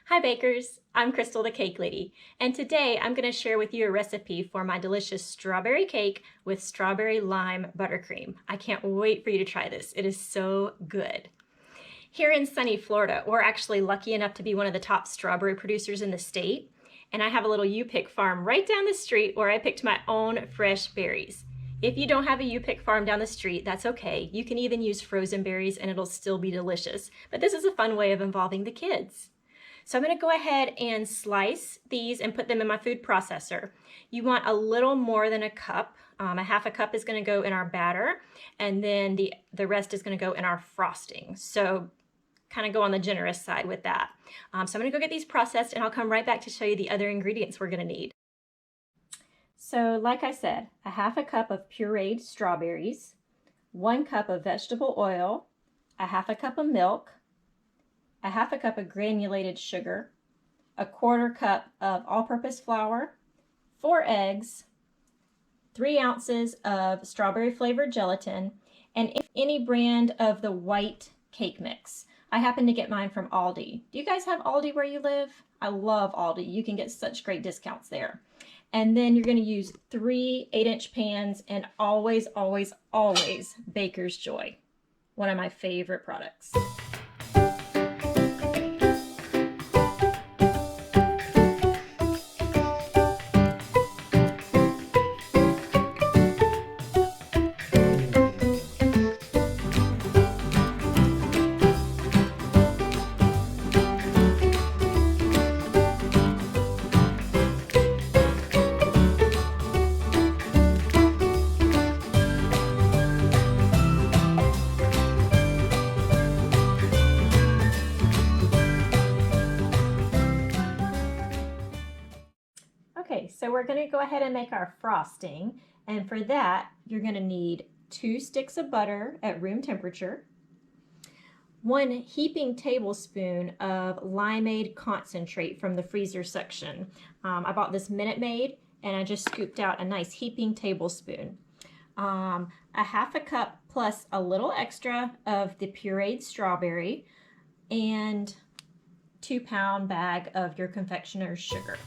Hi bakers, I'm Crystal the Cake Lady, and today I'm going to share with you a recipe for my delicious strawberry cake with strawberry lime buttercream. I can't wait for you to try this. It is so good. Here in sunny Florida, we're actually lucky enough to be one of the top strawberry producers in the state, and I have a little U-Pick farm right down the street where I picked my own fresh berries. If you don't have a U-Pick farm down the street, that's okay. You can even use frozen berries and it'll still be delicious, but this is a fun way of involving the kids. So I'm going to go ahead and slice these and put them in my food processor. You want a little more than a cup. A half a cup is going to go in our batter, and then the rest is going to go in our frosting. So kind of go on the generous side with that. So I'm going to go get these processed, and I'll come right back to show you the other ingredients we're going to need. So like I said, a half a cup of pureed strawberries, 1 cup of vegetable oil, a half a cup of milk, a half a cup of granulated sugar, a 1/4 cup of all-purpose flour, 4 eggs, 3 ounces of strawberry flavored gelatin, and any brand of the white cake mix. I happen to get mine from Aldi. Do you guys have Aldi where you live? I love Aldi. You can get such great discounts there. And then you're going to use 3 8-inch pans, and always, always, always Baker's Joy. One of my favorite products. Okay, so we're going to go ahead and make our frosting, and for that you're going to need 2 sticks of butter at room temperature, 1 heaping tablespoon of limeade concentrate from the freezer section. I bought this Minute Maid, and I just scooped out a nice heaping tablespoon. A half a cup plus a little extra of the pureed strawberry, and 2-pound bag of your confectioner's sugar.